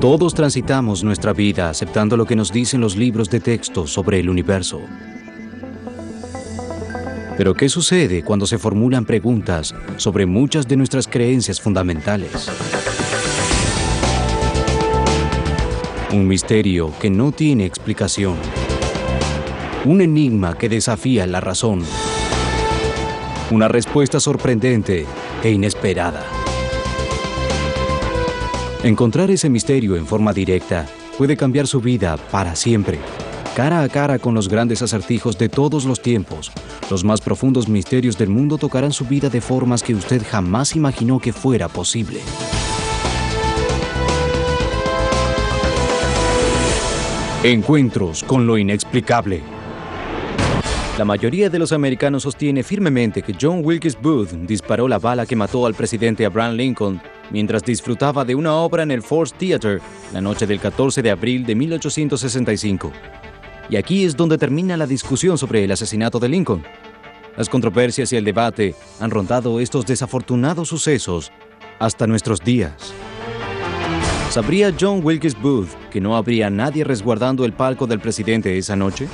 Todos transitamos nuestra vida aceptando lo que nos dicen los libros de texto sobre el universo. Pero ¿qué sucede cuando se formulan preguntas sobre muchas de nuestras creencias fundamentales? Un misterio que no tiene explicación. Un enigma que desafía la razón. Una respuesta sorprendente e inesperada. Encontrar ese misterio en forma directa puede cambiar su vida para siempre. Cara a cara con los grandes acertijos de todos los tiempos, los más profundos misterios del mundo tocarán su vida de formas que usted jamás imaginó que fuera posible. Encuentros con lo inexplicable. La mayoría de los americanos sostiene firmemente que John Wilkes Booth disparó la bala que mató al presidente Abraham Lincoln mientras disfrutaba de una obra en el Ford Theater la noche del 14 de abril de 1865. Y aquí es donde termina la discusión sobre el asesinato de Lincoln. Las controversias y el debate han rondado estos desafortunados sucesos hasta nuestros días. ¿Sabría John Wilkes Booth que no habría nadie resguardando el palco del presidente esa noche?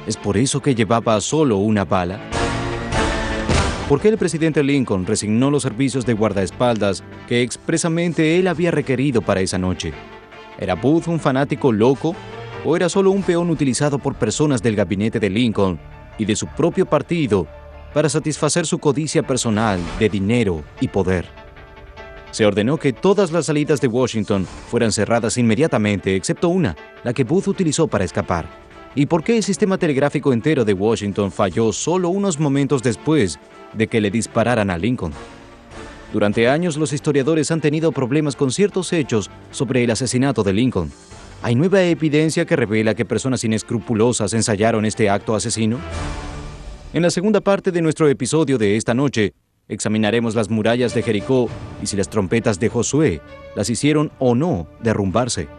¿Es por eso que llevaba solo una bala? ¿Por qué el presidente Lincoln resignó los servicios de guardaespaldas que expresamente él había requerido para esa noche? ¿Era Booth un fanático loco o era solo un peón utilizado por personas del gabinete de Lincoln y de su propio partido para satisfacer su codicia personal de dinero y poder? Se ordenó que todas las salidas de Washington fueran cerradas inmediatamente, excepto una, la que Booth utilizó para escapar. ¿Y por qué el sistema telegráfico entero de Washington falló solo unos momentos después de que le dispararan a Lincoln? Durante años, los historiadores han tenido problemas con ciertos hechos sobre el asesinato de Lincoln. ¿Hay nueva evidencia que revela que personas inescrupulosas ensayaron este acto asesino? En la segunda parte de nuestro episodio de esta noche, examinaremos las murallas de Jericó y si las trompetas de Josué las hicieron o no derrumbarse.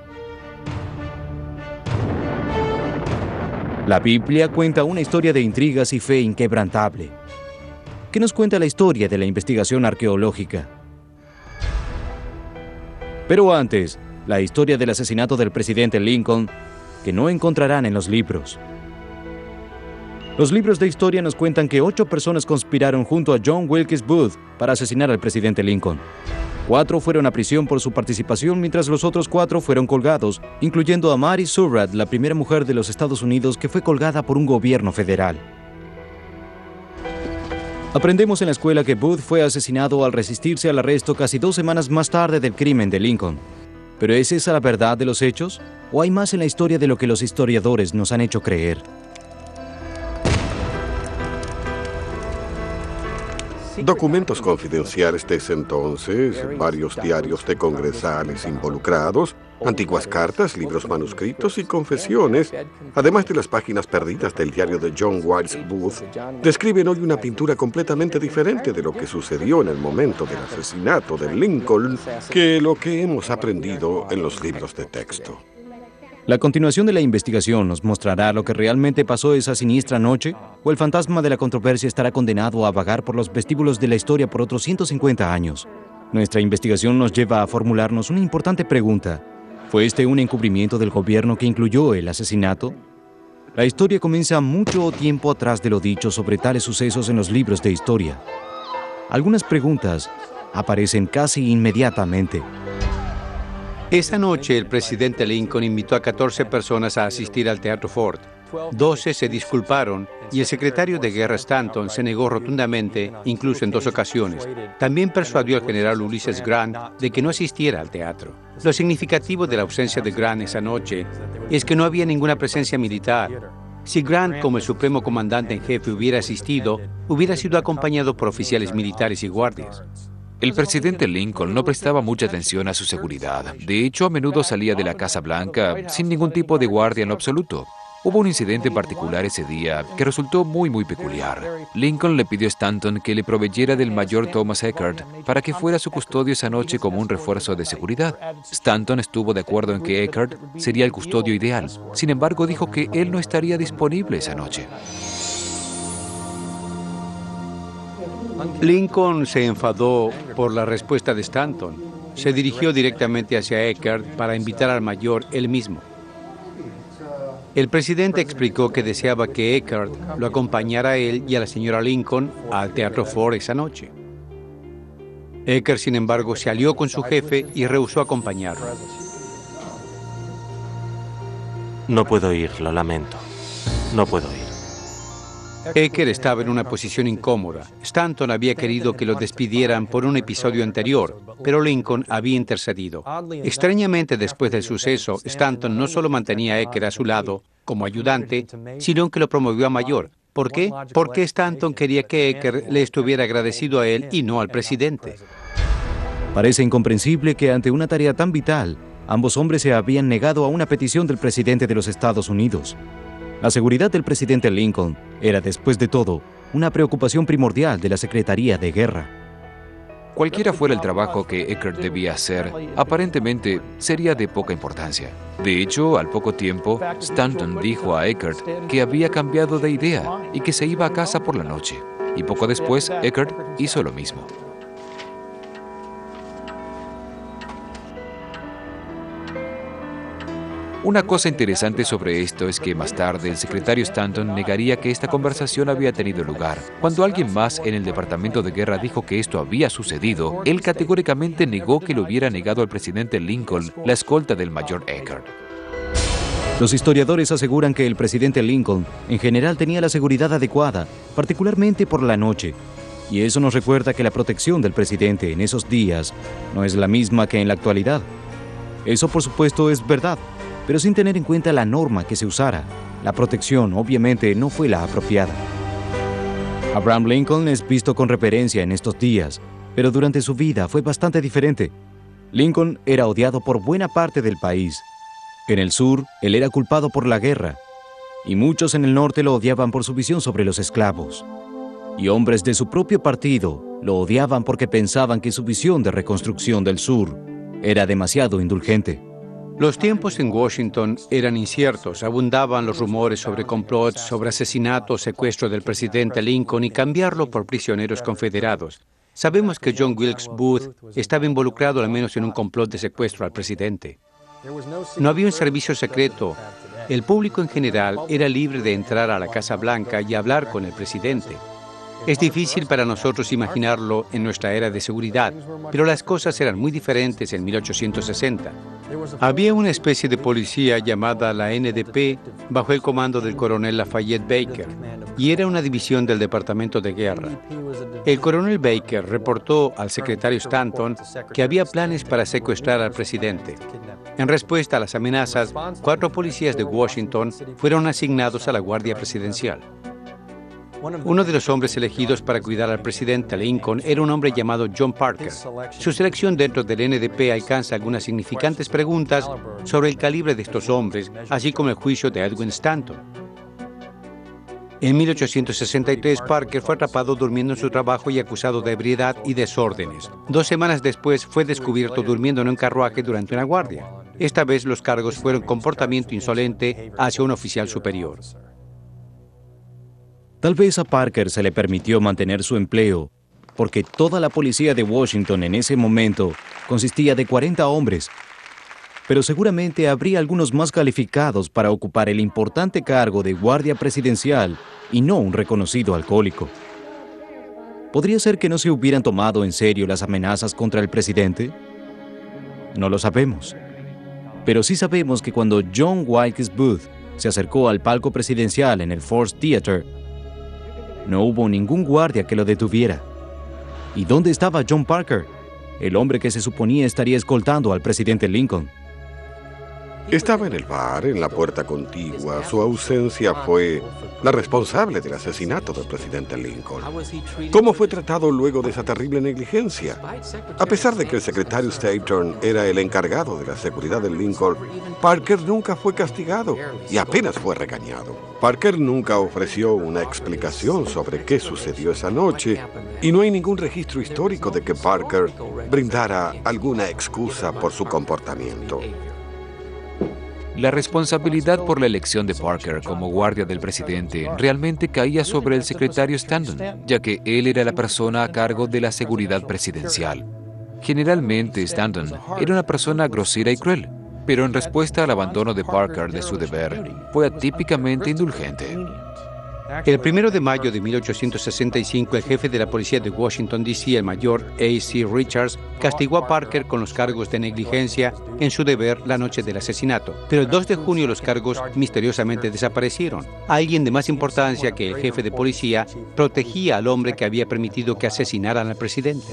La Biblia cuenta una historia de intrigas y fe inquebrantable. ¿Qué nos cuenta la historia de la investigación arqueológica? Pero antes, la historia del asesinato del presidente Lincoln, que no encontrarán en los libros. Los libros de historia nos cuentan que 8 personas conspiraron junto a John Wilkes Booth para asesinar al presidente Lincoln. 4 fueron a prisión por su participación, mientras los otros 4 fueron colgados, incluyendo a Mary Surratt, la primera mujer de los Estados Unidos que fue colgada por un gobierno federal. Aprendemos en la escuela que Booth fue asesinado al resistirse al arresto casi 2 semanas más tarde del crimen de Lincoln. ¿Pero es esa la verdad de los hechos? ¿O hay más en la historia de lo que los historiadores nos han hecho creer? Documentos confidenciales de ese entonces, varios diarios de congresales involucrados, antiguas cartas, libros manuscritos y confesiones, además de las páginas perdidas del diario de John Wilkes Booth, describen hoy una pintura completamente diferente de lo que sucedió en el momento del asesinato de Lincoln que lo que hemos aprendido en los libros de texto. La continuación de la investigación nos mostrará lo que realmente pasó esa siniestra noche, o el fantasma de la controversia estará condenado a vagar por los vestíbulos de la historia por otros 150 años. Nuestra investigación nos lleva a formularnos una importante pregunta. ¿Fue este un encubrimiento del gobierno que incluyó el asesinato? La historia comienza mucho tiempo atrás de lo dicho sobre tales sucesos en los libros de historia. Algunas preguntas aparecen casi inmediatamente. Esa noche, el presidente Lincoln invitó a 14 personas a asistir al Teatro Ford. 12 se disculparon y el secretario de Guerra Stanton se negó rotundamente, incluso en 2 ocasiones. También persuadió al general Ulysses Grant de que no asistiera al teatro. Lo significativo de la ausencia de Grant esa noche es que no había ninguna presencia militar. Si Grant, como el supremo comandante en jefe, hubiera asistido, hubiera sido acompañado por oficiales militares y guardias. El presidente Lincoln no prestaba mucha atención a su seguridad. De hecho, a menudo salía de la Casa Blanca sin ningún tipo de guardia en lo absoluto. Hubo un incidente en particular ese día que resultó muy peculiar. Lincoln le pidió a Stanton que le proveyera del mayor Thomas Eckert para que fuera su custodio esa noche como un refuerzo de seguridad. Stanton estuvo de acuerdo en que Eckert sería el custodio ideal. Sin embargo, dijo que él no estaría disponible esa noche. Lincoln se enfadó por la respuesta de Stanton. se dirigió directamente hacia Eckert para invitar al mayor él mismo. El presidente explicó que deseaba que Eckert lo acompañara a él y a la señora Lincoln al Teatro Ford esa noche. Eckert, sin embargo, se alió con su jefe y rehusó acompañarlo. No puedo ir, lo lamento. No puedo ir. Eckert estaba en una posición incómoda. Stanton había querido que lo despidieran por un episodio anterior, pero Lincoln había intercedido. Extrañamente, después del suceso, Stanton no solo mantenía a Eckert a su lado como ayudante, sino que lo promovió a mayor. ¿Por qué? Porque Stanton quería que Eckert le estuviera agradecido a él y no al presidente. Parece incomprensible que ante una tarea tan vital, ambos hombres se habían negado a una petición del presidente de los Estados Unidos. La seguridad del presidente Lincoln era, después de todo, una preocupación primordial de la Secretaría de Guerra. Cualquiera fuera el trabajo que Eckert debía hacer, aparentemente sería de poca importancia. De hecho, al poco tiempo, Stanton dijo a Eckert que había cambiado de idea y que se iba a casa por la noche. Y poco después, Eckert hizo lo mismo. Una cosa interesante sobre esto es que más tarde el secretario Stanton negaría que esta conversación había tenido lugar. Cuando alguien más en el Departamento de Guerra dijo que esto había sucedido, él categóricamente negó que le hubiera negado al presidente Lincoln la escolta del mayor Eckert. Los historiadores aseguran que el presidente Lincoln en general tenía la seguridad adecuada, particularmente por la noche. Y eso nos recuerda que la protección del presidente en esos días no es la misma que en la actualidad. Eso, por supuesto, es verdad. Pero sin tener en cuenta la norma que se usara, la protección obviamente no fue la apropiada. Abraham Lincoln es visto con reverencia en estos días, pero durante su vida fue bastante diferente. Lincoln era odiado por buena parte del país. En el sur, él era culpado por la guerra, y muchos en el norte lo odiaban por su visión sobre los esclavos. Y hombres de su propio partido lo odiaban porque pensaban que su visión de reconstrucción del sur era demasiado indulgente. Los tiempos en Washington eran inciertos, abundaban los rumores sobre complots, sobre asesinato o secuestro del presidente Lincoln y cambiarlo por prisioneros confederados. Sabemos que John Wilkes Booth estaba involucrado al menos en un complot de secuestro al presidente. No había un servicio secreto. El público en general era libre de entrar a la Casa Blanca y hablar con el presidente. Es difícil para nosotros imaginarlo en nuestra era de seguridad, pero las cosas eran muy diferentes en 1860. Había una especie de policía llamada la NDP bajo el comando del coronel Lafayette Baker, y era una división del Departamento de Guerra. El coronel Baker reportó al secretario Stanton que había planes para secuestrar al presidente. En respuesta a las amenazas, 4 policías de Washington fueron asignados a la Guardia Presidencial. Uno de los hombres elegidos para cuidar al presidente Lincoln era un hombre llamado John Parker. Su selección dentro del NDP alcanza algunas significantes preguntas sobre el calibre de estos hombres, así como el juicio de Edwin Stanton. En 1863, Parker fue atrapado durmiendo en su trabajo y acusado de ebriedad y desórdenes. 2 semanas después, fue descubierto durmiendo en un carruaje durante una guardia. Esta vez los cargos fueron comportamiento insolente hacia un oficial superior. Tal vez a Parker se le permitió mantener su empleo, porque toda la policía de Washington en ese momento consistía de 40 hombres. Pero seguramente habría algunos más calificados para ocupar el importante cargo de guardia presidencial y no un reconocido alcohólico. ¿Podría ser que no se hubieran tomado en serio las amenazas contra el presidente? No lo sabemos. Pero sí sabemos que cuando John Wilkes Booth se acercó al palco presidencial en el Ford Theater, no hubo ningún guardia que lo detuviera. ¿Y dónde estaba John Parker, el hombre que se suponía estaría escoltando al presidente Lincoln? Estaba en el bar, en la puerta contigua. Su ausencia fue la responsable del asesinato del presidente Lincoln. ¿Cómo fue tratado luego de esa terrible negligencia? A pesar de que el secretario Stanton era el encargado de la seguridad de Lincoln, Parker nunca fue castigado y apenas fue regañado. Parker nunca ofreció una explicación sobre qué sucedió esa noche y no hay ningún registro histórico de que Parker brindara alguna excusa por su comportamiento. La responsabilidad por la elección de Parker como guardia del presidente realmente caía sobre el secretario Stanton, ya que él era la persona a cargo de la seguridad presidencial. Generalmente, Stanton era una persona grosera y cruel, pero en respuesta al abandono de Parker de su deber, fue atípicamente indulgente. El 1 de mayo de 1865, el jefe de la policía de Washington, D.C., el mayor A.C. Richards, castigó a Parker con los cargos de negligencia en su deber la noche del asesinato. Pero el 2 de junio los cargos misteriosamente desaparecieron. Alguien de más importancia que el jefe de policía protegía al hombre que había permitido que asesinaran al presidente.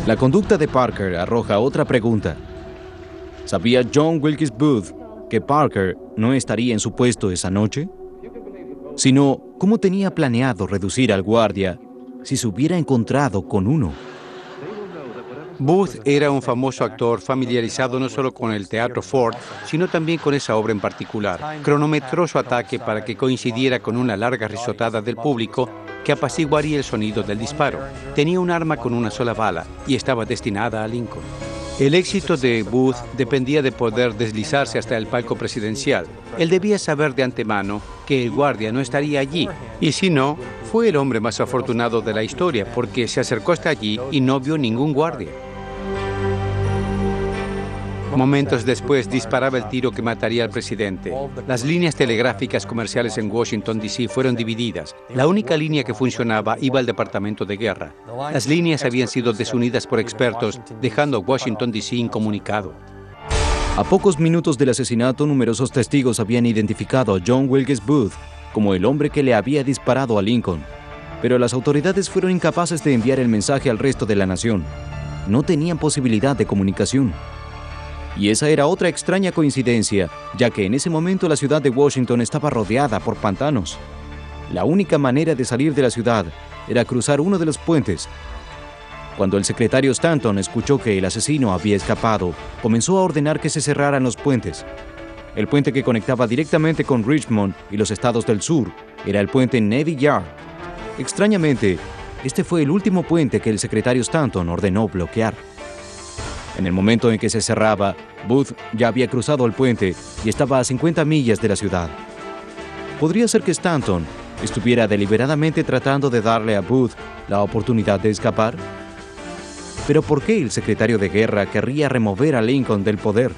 La conducta de Parker arroja otra pregunta. ¿Sabía John Wilkes Booth que Parker no estaría en su puesto esa noche? Sino, ¿cómo tenía planeado reducir al guardia si se hubiera encontrado con uno? Booth era un famoso actor familiarizado no solo con el Teatro Ford, sino también con esa obra en particular. Cronometró su ataque para que coincidiera con una larga risotada del público que apaciguaría el sonido del disparo. Tenía un arma con una sola bala y estaba destinada a Lincoln. El éxito de Booth dependía de poder deslizarse hasta el palco presidencial. Él debía saber de antemano que el guardia no estaría allí. Y si no, fue el hombre más afortunado de la historia porque se acercó hasta allí y no vio ningún guardia. Momentos después disparaba el tiro que mataría al presidente. Las líneas telegráficas comerciales en Washington, D.C. fueron divididas. La única línea que funcionaba iba al Departamento de Guerra. Las líneas habían sido desunidas por expertos, dejando a Washington, D.C. incomunicado. A pocos minutos del asesinato, numerosos testigos habían identificado a John Wilkes Booth como el hombre que le había disparado a Lincoln. Pero las autoridades fueron incapaces de enviar el mensaje al resto de la nación. No tenían posibilidad de comunicación. Y esa era otra extraña coincidencia, ya que en ese momento la ciudad de Washington estaba rodeada por pantanos. La única manera de salir de la ciudad era cruzar uno de los puentes. Cuando el secretario Stanton escuchó que el asesino había escapado, comenzó a ordenar que se cerraran los puentes. El puente que conectaba directamente con Richmond y los estados del sur era el puente Navy Yard. Extrañamente, este fue el último puente que el secretario Stanton ordenó bloquear. En el momento en que se cerraba, Booth ya había cruzado el puente y estaba a 50 millas de la ciudad. ¿Podría ser que Stanton estuviera deliberadamente tratando de darle a Booth la oportunidad de escapar? ¿Pero por qué el secretario de Guerra querría remover a Lincoln del poder?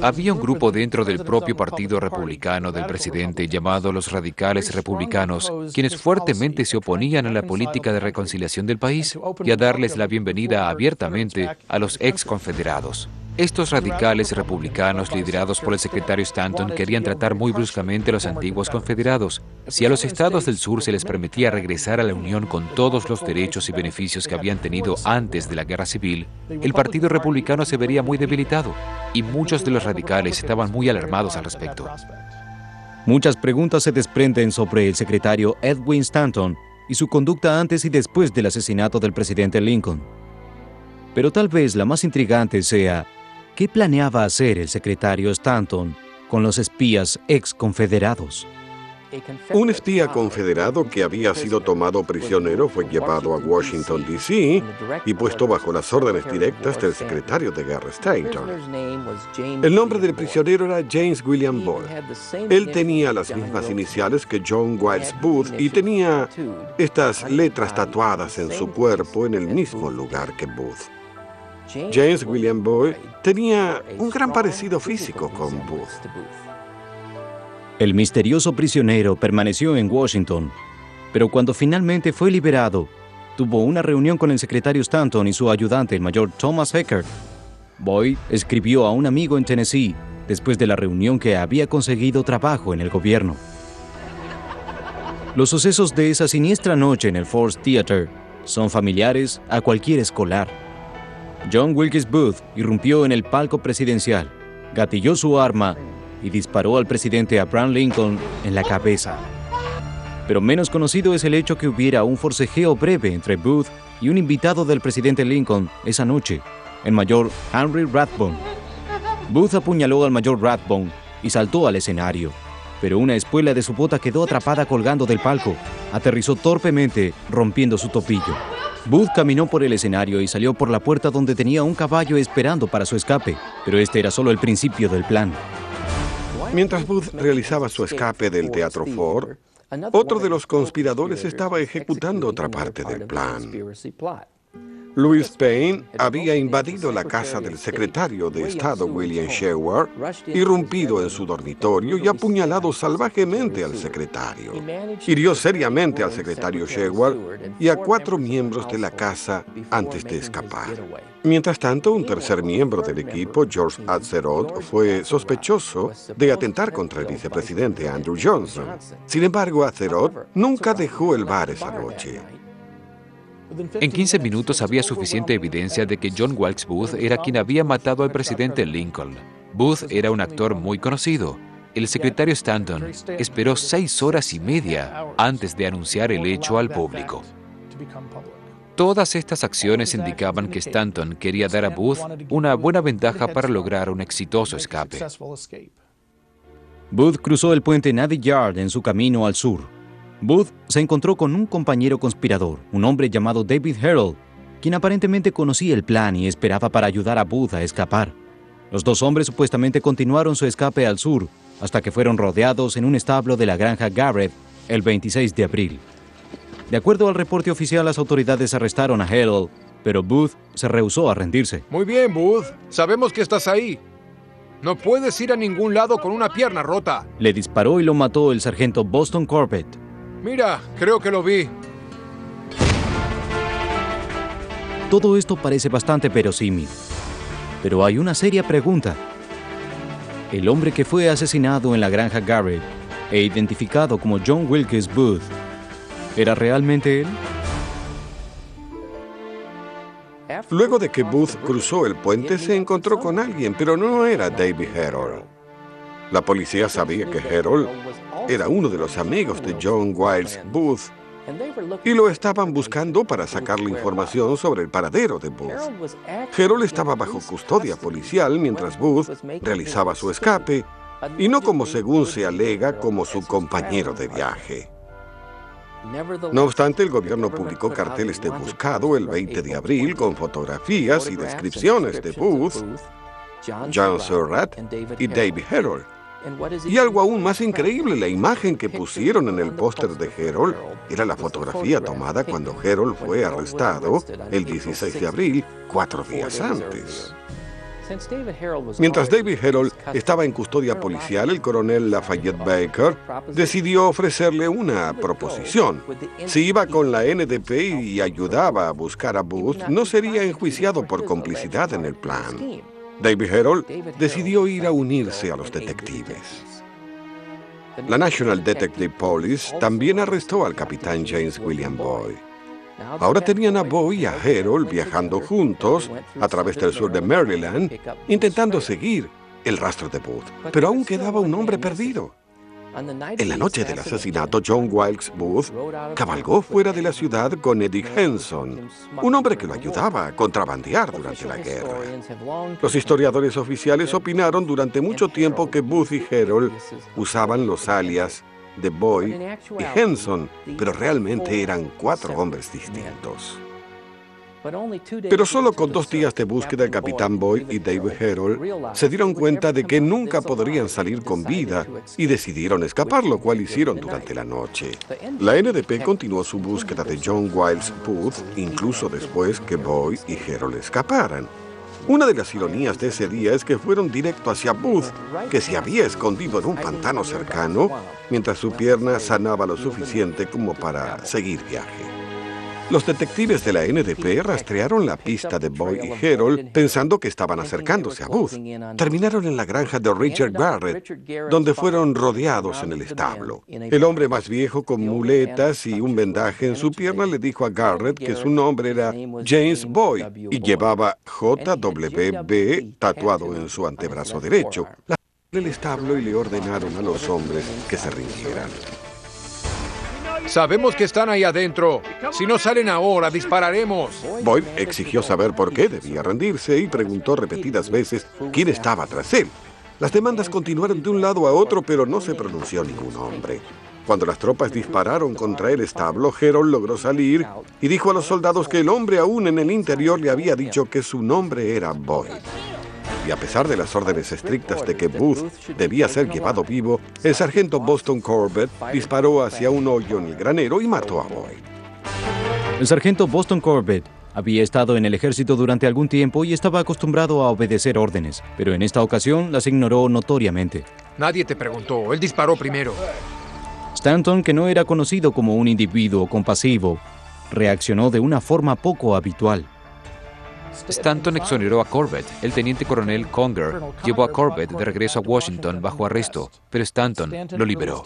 Había un grupo dentro del propio partido republicano del presidente llamado los radicales republicanos, quienes fuertemente se oponían a la política de reconciliación del país y a darles la bienvenida abiertamente a los ex confederados. Estos radicales republicanos, liderados por el secretario Stanton, querían tratar muy bruscamente a los antiguos confederados. Si a los estados del sur se les permitía regresar a la Unión con todos los derechos y beneficios que habían tenido antes de la Guerra Civil, el Partido Republicano se vería muy debilitado, y muchos de los radicales estaban muy alarmados al respecto. Muchas preguntas se desprenden sobre el secretario Edwin Stanton y su conducta antes y después del asesinato del presidente Lincoln. Pero tal vez la más intrigante sea, ¿qué planeaba hacer el secretario Stanton con los espías ex-confederados? Un espía confederado que había sido tomado prisionero fue llevado a Washington, D.C. y puesto bajo las órdenes directas del secretario de Guerra Stanton. El nombre del prisionero era James William Boyd. Él tenía las mismas iniciales que John Wilkes Booth y tenía estas letras tatuadas en su cuerpo en el mismo lugar que Booth. James William Boyd tenía un gran parecido físico con Booth. El misterioso prisionero permaneció en Washington, pero cuando finalmente fue liberado, tuvo una reunión con el secretario Stanton y su ayudante, el mayor Thomas Eckert. Boyd escribió a un amigo en Tennessee después de la reunión que había conseguido trabajo en el gobierno. Los sucesos de esa siniestra noche en el Ford Theater son familiares a cualquier escolar. John Wilkes Booth irrumpió en el palco presidencial, gatilló su arma y disparó al presidente Abraham Lincoln en la cabeza. Pero menos conocido es el hecho que hubiera un forcejeo breve entre Booth y un invitado del presidente Lincoln esa noche, el mayor Henry Rathbone. Booth apuñaló al mayor Rathbone y saltó al escenario, pero una espuela de su bota quedó atrapada colgando del palco. Aterrizó torpemente, rompiendo su tobillo. Booth caminó por el escenario y salió por la puerta donde tenía un caballo esperando para su escape, pero este era solo el principio del plan. Mientras Booth realizaba su escape del Teatro Ford, otro de los conspiradores estaba ejecutando otra parte del plan. Louis Payne había invadido la casa del secretario de Estado William Sherwood, irrumpido en su dormitorio y apuñalado salvajemente al secretario. Hirió seriamente al secretario Sherwood y a 4 miembros de la casa antes de escapar. Mientras tanto, un tercer miembro del equipo, George Atzerodt, fue sospechoso de atentar contra el vicepresidente Andrew Johnson. Sin embargo, Atzerodt nunca dejó el bar esa noche. En 15 minutos había suficiente evidencia de que John Wilkes Booth era quien había matado al presidente Lincoln. Booth era un actor muy conocido. El secretario Stanton esperó 6 horas y media antes de anunciar el hecho al público. Todas estas acciones indicaban que Stanton quería dar a Booth una buena ventaja para lograr un exitoso escape. Booth cruzó el puente Navy Yard en su camino al sur. Booth se encontró con un compañero conspirador, un hombre llamado David Herold, quien aparentemente conocía el plan y esperaba para ayudar a Booth a escapar. Los 2 hombres supuestamente continuaron su escape al sur, hasta que fueron rodeados en un establo de la granja Garrett el 26 de abril. De acuerdo al reporte oficial, las autoridades arrestaron a Herold, pero Booth se rehusó a rendirse. Muy bien, Booth. Sabemos que estás ahí. No puedes ir a ningún lado con una pierna rota. Le disparó y lo mató el sargento Boston Corbett. Mira, creo que lo vi. Todo esto parece bastante verosímil. Pero hay una seria pregunta. ¿El hombre que fue asesinado en la granja Garrett e identificado como John Wilkes Booth era realmente él? Luego de que Booth cruzó el puente, se encontró con alguien, pero no era David Herold. La policía sabía que Herold era uno de los amigos de John Wilkes Booth y lo estaban buscando para sacarle información sobre el paradero de Booth. Herold estaba bajo custodia policial mientras Booth realizaba su escape y no como según se alega como su compañero de viaje. No obstante, el gobierno publicó carteles de buscado el 20 de abril con fotografías y descripciones de Booth, John Surratt y David Herold. Y algo aún más increíble, la imagen que pusieron en el póster de Herold era la fotografía tomada cuando Herold fue arrestado el 16 de abril, 4 días antes. Mientras David Herold estaba en custodia policial, el coronel Lafayette Baker decidió ofrecerle una proposición. Si iba con la NDP y ayudaba a buscar a Booth, no sería enjuiciado por complicidad en el plan. David Herold decidió ir a unirse a los detectives. La National Detective Police también arrestó al capitán James William Boyd. Ahora tenían a Boyd y a Herold viajando juntos a través del sur de Maryland, intentando seguir el rastro de Booth. Pero aún quedaba un hombre perdido. En la noche del asesinato, John Wilkes Booth cabalgó fuera de la ciudad con Eddie Henson, un hombre que lo ayudaba a contrabandear durante la guerra. Los historiadores oficiales opinaron durante mucho tiempo que Booth y Herold usaban los alias de Boyd y Henson, pero realmente eran 4 hombres distintos. Pero solo con 2 días de búsqueda, el capitán Boyd y David Herold se dieron cuenta de que nunca podrían salir con vida y decidieron escapar, lo cual hicieron durante la noche. La NDP continuó su búsqueda de John Wilkes Booth incluso después que Boyd y Herold escaparan. Una de las ironías de ese día es que fueron directo hacia Booth, que se había escondido en un pantano cercano, mientras su pierna sanaba lo suficiente como para seguir viaje. Los detectives de la NDP rastrearon la pista de Boyd y Herold pensando que estaban acercándose a Booth. Terminaron en la granja de Richard Garrett, donde fueron rodeados en el establo. El hombre más viejo, con muletas y un vendaje en su pierna, le dijo a Garrett que su nombre era James Boyd y llevaba JWB tatuado en su antebrazo derecho. La del establo y le ordenaron a los hombres que se rindieran. Sabemos que están ahí adentro. Si no salen ahora, dispararemos. Boyd exigió saber por qué debía rendirse y preguntó repetidas veces quién estaba tras él. Las demandas continuaron de un lado a otro, pero no se pronunció ningún hombre. Cuando las tropas dispararon contra el establo, Herold logró salir y dijo a los soldados que el hombre aún en el interior le había dicho que su nombre era Boyd. Y a pesar de las órdenes estrictas de que Booth debía ser llevado vivo, el sargento Boston Corbett disparó hacia un hoyo en el granero y mató a Boyd. El sargento Boston Corbett Había estado en el ejército durante algún tiempo y estaba acostumbrado a obedecer órdenes, pero en esta ocasión las ignoró notoriamente. Nadie te preguntó. Él disparó primero. Stanton, que no era conocido como un individuo compasivo, reaccionó de una forma poco habitual. Stanton exoneró a Corbett. El teniente coronel Conger llevó a Corbett de regreso a Washington bajo arresto, pero Stanton lo liberó.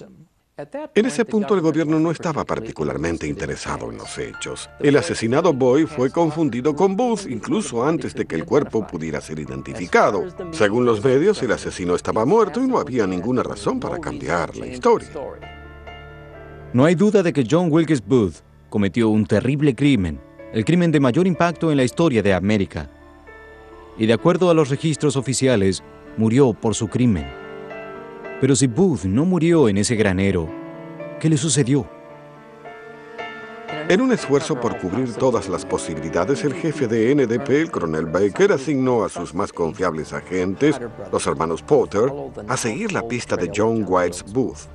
En ese punto el gobierno no estaba particularmente interesado en los hechos. El asesinado Boy fue confundido con Booth incluso antes de que el cuerpo pudiera ser identificado. Según los medios, el asesino estaba muerto y no había ninguna razón para cambiar la historia. No hay duda de que John Wilkes Booth cometió un terrible crimen, el crimen de mayor impacto en la historia de América. Y de acuerdo a los registros oficiales, murió por su crimen. Pero si Booth no murió en ese granero, ¿qué le sucedió? En un esfuerzo por cubrir todas las posibilidades, el jefe de NDP, el coronel Baker, asignó a sus más confiables agentes, los hermanos Potter, a seguir la pista de John Wilkes Booth.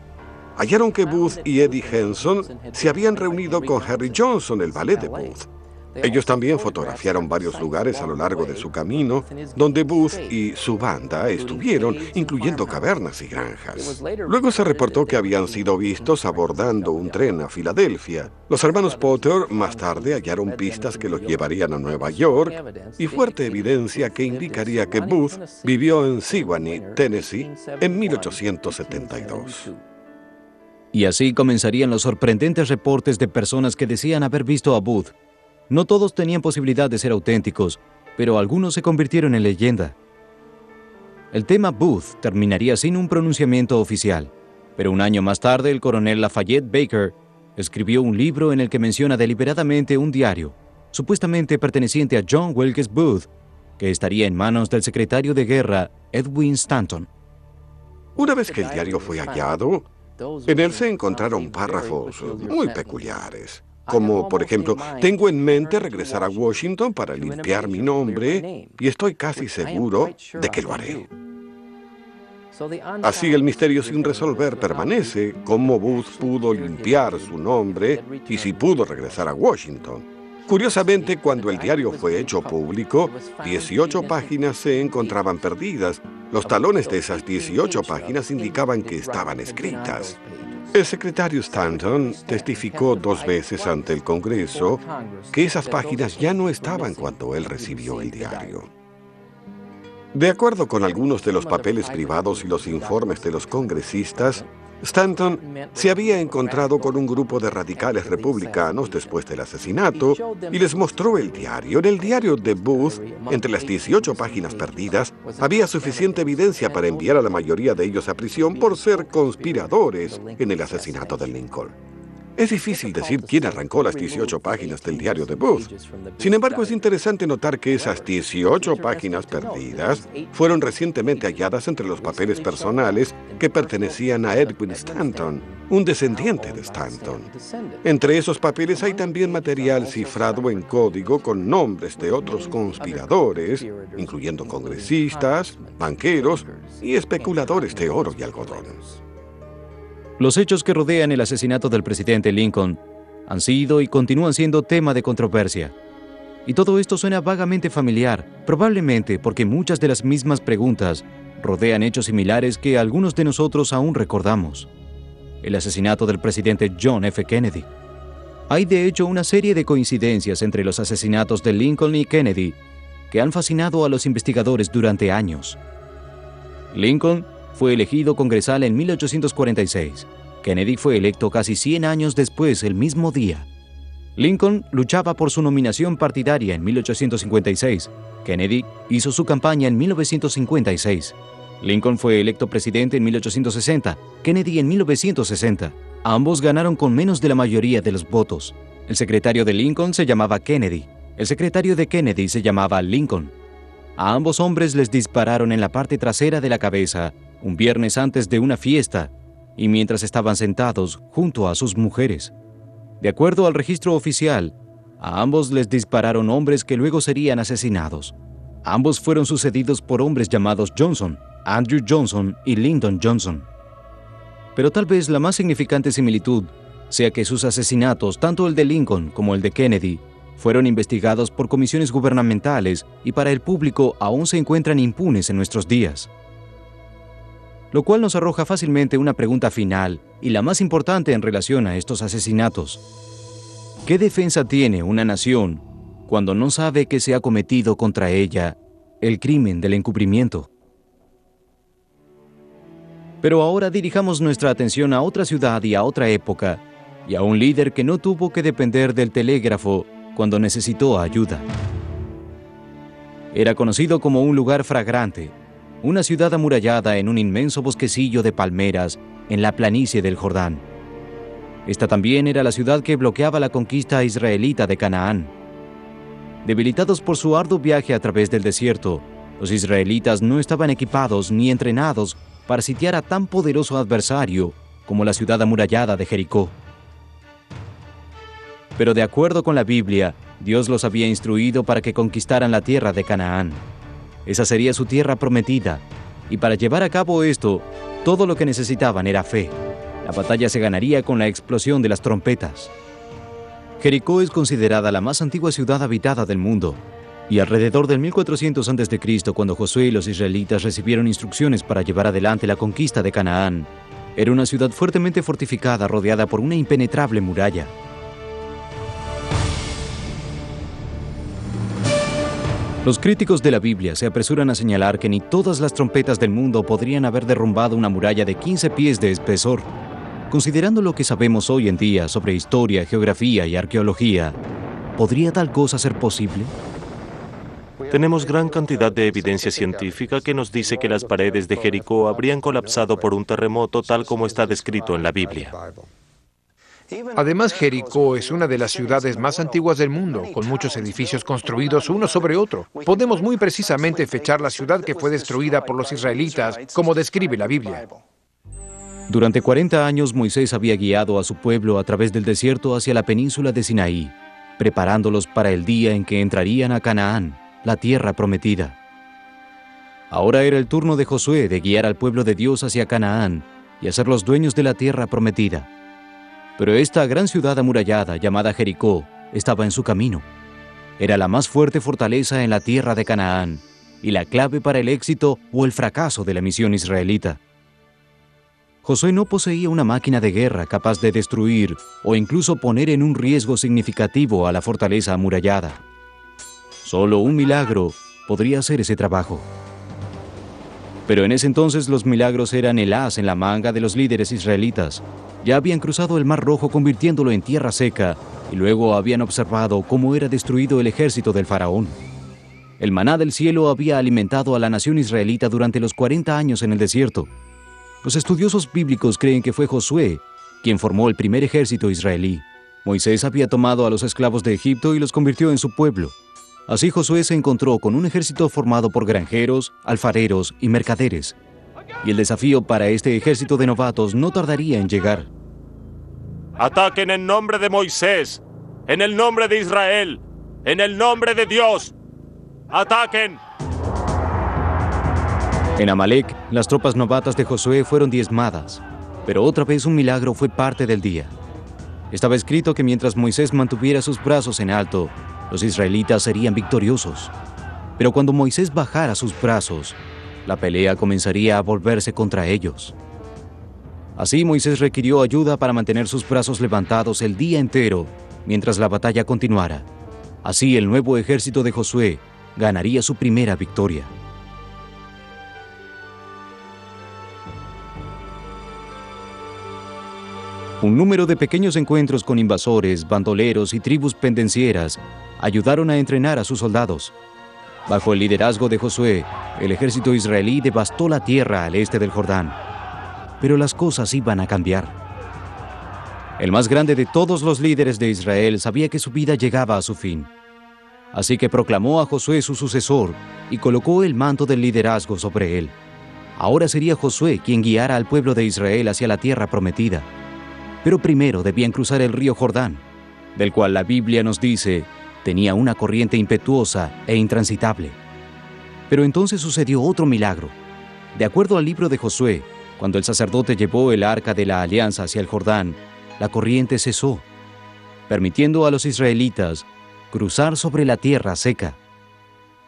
Hallaron que Booth y Eddie Henson se habían reunido con Harry Johnson, el valet de Booth. Ellos también fotografiaron varios lugares a lo largo de su camino donde Booth y su banda estuvieron, incluyendo cavernas y granjas. Luego se reportó que habían sido vistos abordando un tren a Filadelfia. Los hermanos Potter más tarde hallaron pistas que los llevarían a Nueva York y fuerte evidencia que indicaría que Booth vivió en Sewanee, Tennessee, en 1872. Y así comenzarían los sorprendentes reportes de personas que decían haber visto a Booth. No todos tenían posibilidad de ser auténticos, pero algunos se convirtieron en leyenda. El tema Booth terminaría sin un pronunciamiento oficial, pero un año más tarde el coronel Lafayette Baker escribió un libro en el que menciona deliberadamente un diario, supuestamente perteneciente a John Wilkes Booth, que estaría en manos del secretario de guerra Edwin Stanton. Una vez que el diario fue hallado, en él se encontraron párrafos muy peculiares. Como, por ejemplo, tengo en mente regresar a Washington para limpiar mi nombre y estoy casi seguro de que lo haré. Así el misterio sin resolver permanece, cómo Booth pudo limpiar su nombre y si pudo regresar a Washington. Curiosamente, cuando el diario fue hecho público, 18 páginas se encontraban perdidas. Los talones de esas 18 páginas indicaban que estaban escritas. El secretario Stanton testificó 2 veces ante el Congreso que esas páginas ya no estaban cuando él recibió el diario. De acuerdo con algunos de los papeles privados y los informes de los congresistas, Stanton se había encontrado con un grupo de radicales republicanos después del asesinato y les mostró el diario. En el diario de Booth, entre las 18 páginas perdidas, había suficiente evidencia para enviar a la mayoría de ellos a prisión por ser conspiradores en el asesinato de Lincoln. Es difícil decir quién arrancó las 18 páginas del diario de Booth. Sin embargo, es interesante notar que esas 18 páginas perdidas fueron recientemente halladas entre los papeles personales que pertenecían a Edwin Stanton, un descendiente de Stanton. Entre esos papeles hay también material cifrado en código con nombres de otros conspiradores, incluyendo congresistas, banqueros y especuladores de oro y algodón. Los hechos que rodean el asesinato del presidente Lincoln han sido y continúan siendo tema de controversia. Y todo esto suena vagamente familiar, probablemente porque muchas de las mismas preguntas rodean hechos similares que algunos de nosotros aún recordamos. El asesinato del presidente John F. Kennedy. Hay de hecho una serie de coincidencias entre los asesinatos de Lincoln y Kennedy que han fascinado a los investigadores durante años. Lincoln fue elegido congresal en 1846. Kennedy fue electo casi 100 años después, el mismo día. Lincoln luchaba por su nominación partidaria en 1856. Kennedy hizo su campaña en 1956. Lincoln fue electo presidente en 1860, Kennedy en 1960. Ambos ganaron con menos de la mayoría de los votos. El secretario de Lincoln se llamaba Kennedy. El secretario de Kennedy se llamaba Lincoln. A ambos hombres les dispararon en la parte trasera de la cabeza un viernes antes de una fiesta y mientras estaban sentados junto a sus mujeres. De acuerdo al registro oficial, a ambos les dispararon hombres que luego serían asesinados. Ambos fueron sucedidos por hombres llamados Johnson, Andrew Johnson y Lyndon Johnson. Pero tal vez la más significante similitud sea que sus asesinatos, tanto el de Lincoln como el de Kennedy, Fueron investigados por comisiones gubernamentales y para el público aún se encuentran impunes en nuestros días. Lo cual nos arroja fácilmente una pregunta final y la más importante en relación a estos asesinatos. ¿Qué defensa tiene una nación cuando no sabe que se ha cometido contra ella el crimen del encubrimiento? Pero ahora dirijamos nuestra atención a otra ciudad y a otra época, y a un líder que no tuvo que depender del telégrafo cuando necesitó ayuda. Era conocido como un lugar fragrante, una ciudad amurallada en un inmenso bosquecillo de palmeras en la planicie del Jordán. Esta también era la ciudad que bloqueaba la conquista israelita de Canaán. Debilitados por su arduo viaje a través del desierto, los israelitas no estaban equipados ni entrenados para sitiar a tan poderoso adversario como la ciudad amurallada de Jericó. Pero de acuerdo con la Biblia, Dios los había instruido para que conquistaran la tierra de Canaán. Esa sería su tierra prometida, y para llevar a cabo esto, todo lo que necesitaban era fe. La batalla se ganaría con la explosión de las trompetas. Jericó es considerada la más antigua ciudad habitada del mundo, y alrededor del 1400 a.C., cuando Josué y los israelitas recibieron instrucciones para llevar adelante la conquista de Canaán, era una ciudad fuertemente fortificada rodeada por una impenetrable muralla. Los críticos de la Biblia se apresuran a señalar que ni todas las trompetas del mundo podrían haber derrumbado una muralla de 15 pies de espesor. Considerando lo que sabemos hoy en día sobre historia, geografía y arqueología, ¿podría tal cosa ser posible? Tenemos gran cantidad de evidencia científica que nos dice que las paredes de Jericó habrían colapsado por un terremoto tal como está descrito en la Biblia. Además, Jericó es una de las ciudades más antiguas del mundo, con muchos edificios construidos uno sobre otro. Podemos muy precisamente fechar la ciudad que fue destruida por los israelitas, como describe la Biblia. Durante 40 años Moisés había guiado a su pueblo a través del desierto hacia la península de Sinaí, preparándolos para el día en que entrarían a Canaán, la tierra prometida. Ahora era el turno de Josué de guiar al pueblo de Dios hacia Canaán y hacerlos dueños de la tierra prometida. Pero esta gran ciudad amurallada llamada Jericó estaba en su camino. Era la más fuerte fortaleza en la tierra de Canaán y la clave para el éxito o el fracaso de la misión israelita. Josué no poseía una máquina de guerra capaz de destruir o incluso poner en un riesgo significativo a la fortaleza amurallada. Solo un milagro podría hacer ese trabajo. Pero en ese entonces los milagros eran el as en la manga de los líderes israelitas. Ya habían cruzado el Mar Rojo convirtiéndolo en tierra seca y luego habían observado cómo era destruido el ejército del faraón. El maná del cielo había alimentado a la nación israelita durante los 40 años en el desierto. Los estudiosos bíblicos creen que fue Josué quien formó el primer ejército israelí. Moisés había tomado a los esclavos de Egipto y los convirtió en su pueblo. Así Josué se encontró con un ejército formado por granjeros, alfareros y mercaderes. Y el desafío para este ejército de novatos no tardaría en llegar. Ataquen en nombre de Moisés, en el nombre de Israel, en el nombre de Dios. ¡Ataquen! En Amalek, las tropas novatas de Josué fueron diezmadas, pero otra vez un milagro fue parte del día. Estaba escrito que mientras Moisés mantuviera sus brazos en alto, los israelitas serían victoriosos. Pero cuando Moisés bajara sus brazos, la pelea comenzaría a volverse contra ellos. Así Moisés requirió ayuda para mantener sus brazos levantados el día entero mientras la batalla continuara. Así el nuevo ejército de Josué ganaría su primera victoria. Un número de pequeños encuentros con invasores, bandoleros y tribus pendencieras ayudaron a entrenar a sus soldados. Bajo el liderazgo de Josué, el ejército israelí devastó la tierra al este del Jordán. Pero las cosas iban a cambiar. El más grande de todos los líderes de Israel sabía que su vida llegaba a su fin. Así que proclamó a Josué su sucesor y colocó el manto del liderazgo sobre él. Ahora sería Josué quien guiara al pueblo de Israel hacia la tierra prometida. Pero primero debían cruzar el río Jordán, del cual la Biblia nos dice tenía una corriente impetuosa e intransitable. Pero entonces sucedió otro milagro. De acuerdo al libro de Josué, cuando el sacerdote llevó el arca de la alianza hacia el Jordán, la corriente cesó, permitiendo a los israelitas cruzar sobre la tierra seca.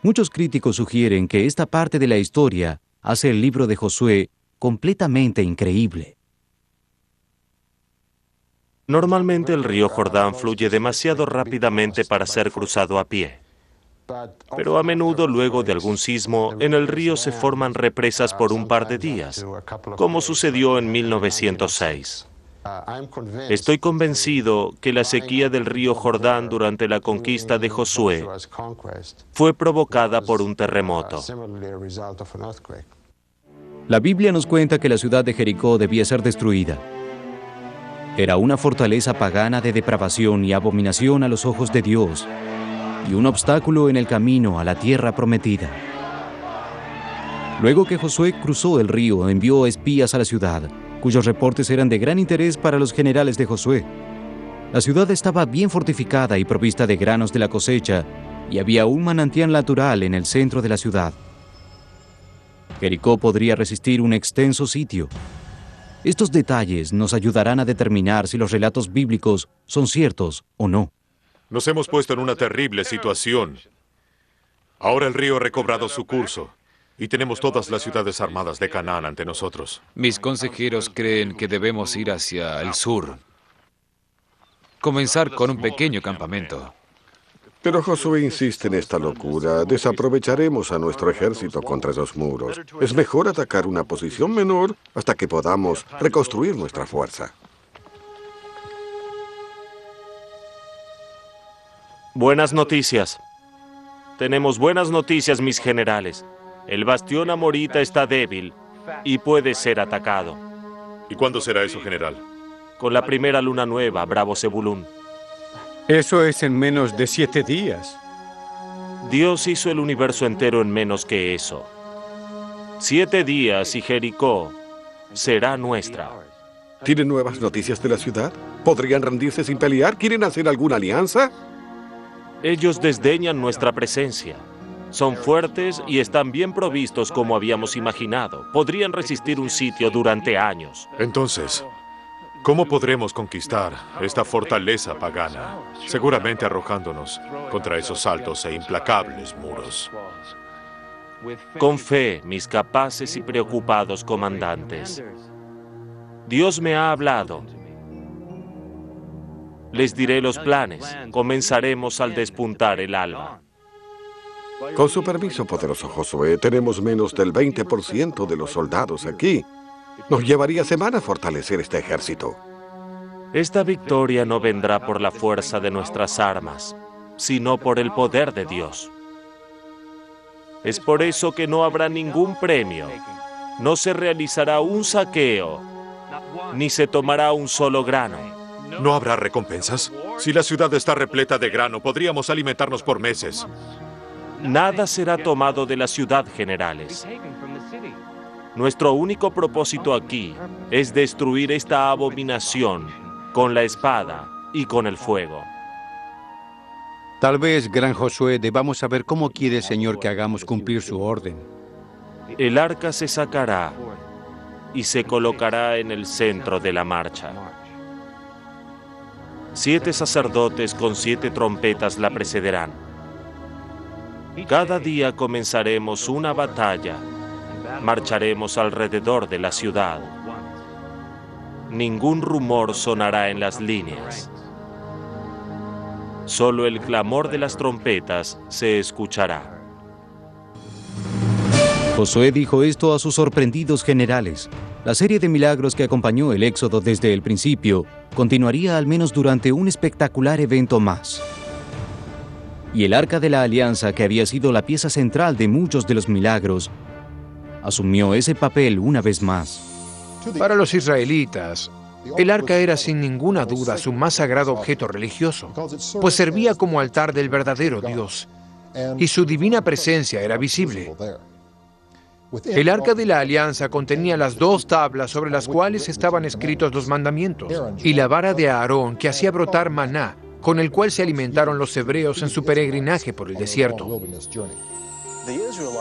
Muchos críticos sugieren que esta parte de la historia hace el libro de Josué completamente increíble. Normalmente el río Jordán fluye demasiado rápidamente para ser cruzado a pie. Pero a menudo, luego de algún sismo, en el río se forman represas por un par de días, como sucedió en 1906. Estoy convencido que la sequía del río Jordán durante la conquista de Josué fue provocada por un terremoto. La Biblia nos cuenta que la ciudad de Jericó debía ser destruida. Era una fortaleza pagana de depravación y abominación a los ojos de Dios, y un obstáculo en el camino a la tierra prometida. Luego que Josué cruzó el río, envió espías a la ciudad, cuyos reportes eran de gran interés para los generales de Josué. La ciudad estaba bien fortificada y provista de granos de la cosecha, y había un manantial natural en el centro de la ciudad. Jericó podría resistir un extenso sitio. Estos detalles nos ayudarán a determinar si los relatos bíblicos son ciertos o no. Nos hemos puesto en una terrible situación. Ahora el río ha recobrado su curso y tenemos todas las ciudades armadas de Canaán ante nosotros. Mis consejeros creen que debemos ir hacia el sur. Comenzar con un pequeño campamento. Pero Josué insiste en esta locura. Desaprovecharemos a nuestro ejército contra esos muros. Es mejor atacar una posición menor hasta que podamos reconstruir nuestra fuerza. Buenas noticias. Tenemos buenas noticias, mis generales. El bastión amorita está débil y puede ser atacado. ¿Y cuándo será eso, general? Con la primera luna nueva, Bravo Zebulún. Eso es en menos de 7 días. Dios hizo el universo entero en menos que eso. 7 días y Jericó será nuestra. ¿Tienen nuevas noticias de la ciudad? ¿Podrían rendirse sin pelear? ¿Quieren hacer alguna alianza? Ellos desdeñan nuestra presencia. Son fuertes y están bien provistos como habíamos imaginado. Podrían resistir un sitio durante años. Entonces, ¿cómo podremos conquistar esta fortaleza pagana? Seguramente arrojándonos contra esos altos e implacables muros. Con fe, mis capaces y preocupados comandantes. Dios me ha hablado. Les diré los planes. Comenzaremos al despuntar el alba. Con su permiso, poderoso Josué, tenemos menos del 20% de los soldados aquí. Nos llevaría semanas fortalecer este ejército. Esta victoria no vendrá por la fuerza de nuestras armas, sino por el poder de Dios. Es por eso que no habrá ningún premio. No se realizará un saqueo, ni se tomará un solo grano. ¿No habrá recompensas? Si la ciudad está repleta de grano, podríamos alimentarnos por meses. Nada será tomado de la ciudad, generales. Nuestro único propósito aquí es destruir esta abominación con la espada y con el fuego. Tal vez, gran Josué, debamos saber cómo quiere el Señor que hagamos cumplir su orden. El arca se sacará y se colocará en el centro de la marcha. 7 sacerdotes con 7 trompetas la precederán. Cada día comenzaremos una batalla. Marcharemos alrededor de la ciudad. Ningún rumor sonará en las líneas. Solo el clamor de las trompetas se escuchará. Josué dijo esto a sus sorprendidos generales. La serie de milagros que acompañó el éxodo desde el principio continuaría al menos durante un espectacular evento más. Y el Arca de la Alianza, que había sido la pieza central de muchos de los milagros, asumió ese papel una vez más. Para los israelitas, el arca era sin ninguna duda su más sagrado objeto religioso, pues servía como altar del verdadero Dios, y su divina presencia era visible. El Arca de la Alianza contenía las 2 tablas sobre las cuales estaban escritos los mandamientos, y la vara de Aarón que hacía brotar maná, con el cual se alimentaron los hebreos en su peregrinaje por el desierto.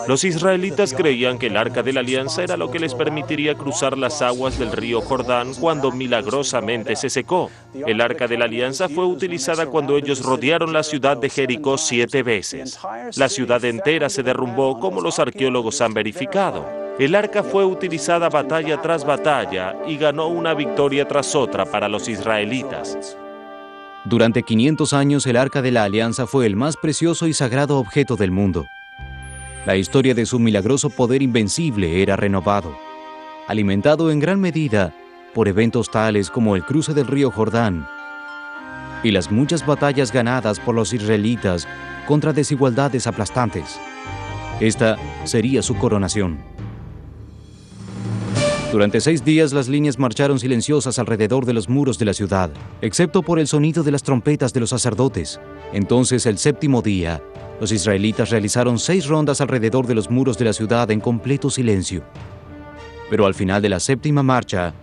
Los israelitas creían que el Arca de la Alianza era lo que les permitiría cruzar las aguas del río Jordán cuando milagrosamente se secó. El Arca de la Alianza fue utilizada cuando ellos rodearon la ciudad de Jericó 7 veces. La ciudad entera se derrumbó, como los arqueólogos han verificado. El arca fue utilizada batalla tras batalla y ganó una victoria tras otra para los israelitas. Durante 500 años, el Arca de la Alianza fue el más precioso y sagrado objeto del mundo. La historia de su milagroso poder invencible era renovado, alimentado en gran medida por eventos tales como el cruce del río Jordán y las muchas batallas ganadas por los israelitas contra desigualdades aplastantes. Esta sería su coronación. Durante 6 días las líneas marcharon silenciosas alrededor de los muros de la ciudad, excepto por el sonido de las trompetas de los sacerdotes. Entonces, el 7º día, los israelitas realizaron 6 rondas alrededor de los muros de la ciudad en completo silencio. Pero al final de la 7ª marcha,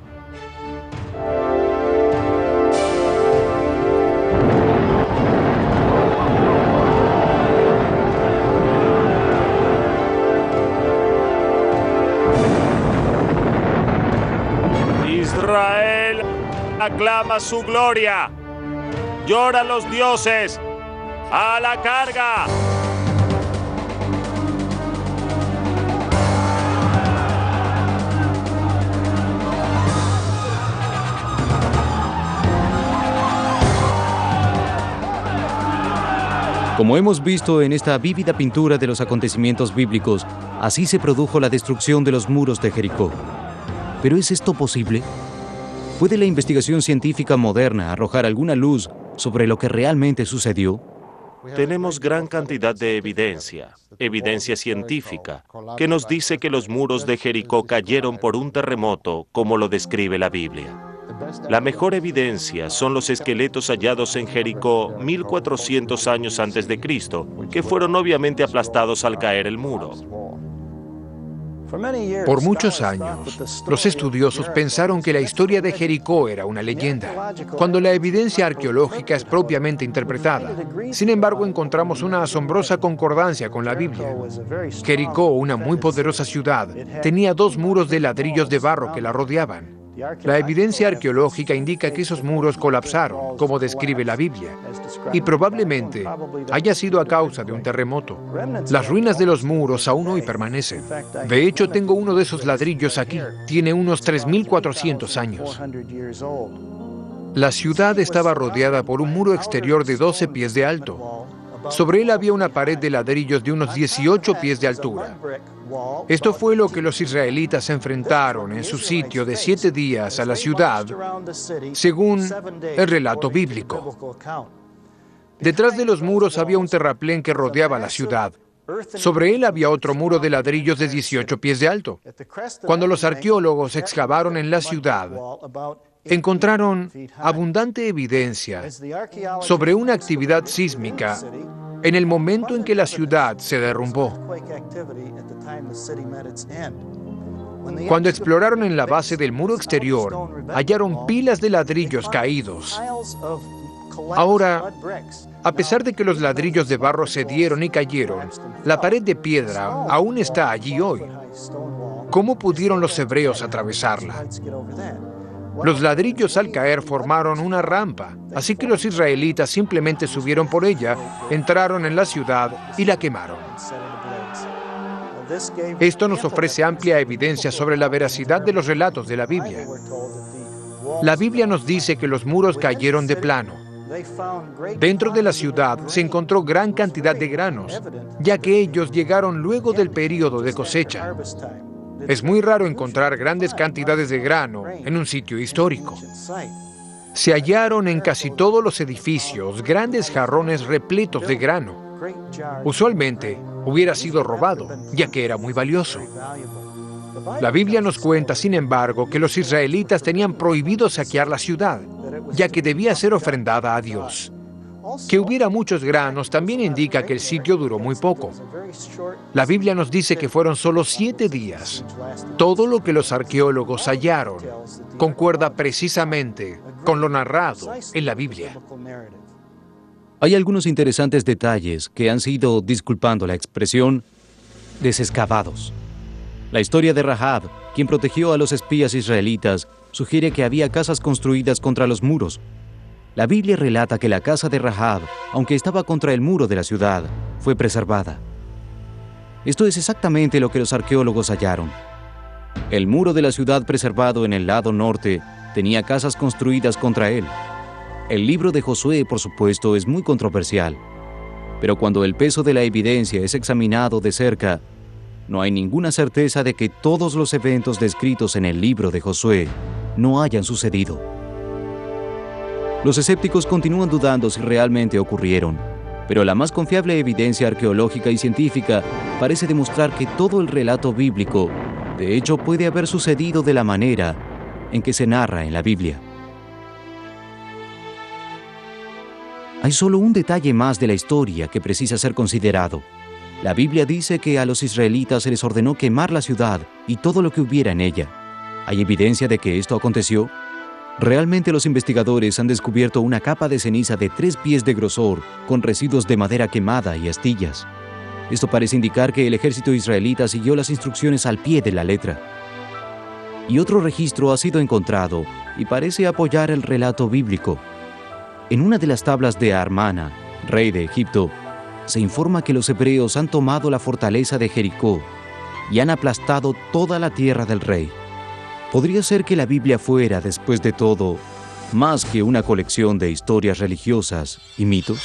Israel aclama su gloria. Lloran los dioses. ¡A la carga! como hemos visto en esta vívida pintura de los acontecimientos bíblicos, así se produjo la destrucción de los muros de Jericó. ¿Pero es esto posible? ¿Puede la investigación científica moderna arrojar alguna luz sobre lo que realmente sucedió? Tenemos gran cantidad de evidencia científica, que nos dice que los muros de Jericó cayeron por un terremoto, como lo describe la Biblia. La mejor evidencia son los esqueletos hallados en Jericó 1400 años antes de Cristo, que fueron obviamente aplastados al caer el muro. Por muchos años, los estudiosos pensaron que la historia de Jericó era una leyenda, cuando la evidencia arqueológica es propiamente interpretada. Sin embargo, encontramos una asombrosa concordancia con la Biblia. Jericó, una muy poderosa ciudad, tenía 2 muros de ladrillos de barro que la rodeaban. La evidencia arqueológica indica que esos muros colapsaron, como describe la Biblia, y probablemente haya sido a causa de un terremoto. Las ruinas de los muros aún hoy permanecen. De hecho, tengo uno de esos ladrillos aquí. Tiene unos 3.400 años. La ciudad estaba rodeada por un muro exterior de 12 pies de alto. Sobre él había una pared de ladrillos de unos 18 pies de altura. Esto fue lo que los israelitas enfrentaron en su sitio de 7 días a la ciudad, según el relato bíblico. Detrás de los muros había un terraplén que rodeaba la ciudad. Sobre él había otro muro de ladrillos de 18 pies de alto. Cuando los arqueólogos excavaron en la ciudad, encontraron abundante evidencia sobre una actividad sísmica en el momento en que la ciudad se derrumbó. Cuando exploraron en la base del muro exterior, hallaron pilas de ladrillos caídos. Ahora, a pesar de que los ladrillos de barro cedieron y cayeron, la pared de piedra aún está allí hoy. ¿Cómo pudieron los hebreos atravesarla? Los ladrillos al caer formaron una rampa, así que los israelitas simplemente subieron por ella, entraron en la ciudad y la quemaron. Esto nos ofrece amplia evidencia sobre la veracidad de los relatos de la Biblia. La Biblia nos dice que los muros cayeron de plano. Dentro de la ciudad se encontró gran cantidad de granos, ya que ellos llegaron luego del período de cosecha. Es muy raro encontrar grandes cantidades de grano en un sitio histórico. Se hallaron en casi todos los edificios grandes jarrones repletos de grano. Usualmente hubiera sido robado, ya que era muy valioso. La Biblia nos cuenta, sin embargo, que los israelitas tenían prohibido saquear la ciudad, ya que debía ser ofrendada a Dios. Que hubiera muchos granos también indica que el sitio duró muy poco. La Biblia nos dice que fueron solo 7 días. Todo lo que los arqueólogos hallaron concuerda precisamente con lo narrado en la Biblia. Hay algunos interesantes detalles que han sido, disculpando la expresión, desexcavados. La historia de Rahab, quien protegió a los espías israelitas, sugiere que había casas construidas contra los muros. La Biblia relata que la casa de Rahab, aunque estaba contra el muro de la ciudad, fue preservada. Esto es exactamente lo que los arqueólogos hallaron. El muro de la ciudad preservado en el lado norte tenía casas construidas contra él. El libro de Josué, por supuesto, es muy controversial. Pero cuando el peso de la evidencia es examinado de cerca, no hay ninguna certeza de que todos los eventos descritos en el libro de Josué no hayan sucedido. Los escépticos continúan dudando si realmente ocurrieron, pero la más confiable evidencia arqueológica y científica parece demostrar que todo el relato bíblico, de hecho, puede haber sucedido de la manera en que se narra en la Biblia. Hay solo un detalle más de la historia que precisa ser considerado. La Biblia dice que a los israelitas se les ordenó quemar la ciudad y todo lo que hubiera en ella. ¿Hay evidencia de que esto aconteció? Realmente los investigadores han descubierto una capa de ceniza de 3 pies de grosor con residuos de madera quemada y astillas. Esto parece indicar que el ejército israelita siguió las instrucciones al pie de la letra. Y otro registro ha sido encontrado y parece apoyar el relato bíblico. En una de las tablas de Armana, rey de Egipto, se informa que los hebreos han tomado la fortaleza de Jericó y han aplastado toda la tierra del rey. ¿Podría ser que la Biblia fuera, después de todo, más que una colección de historias religiosas y mitos?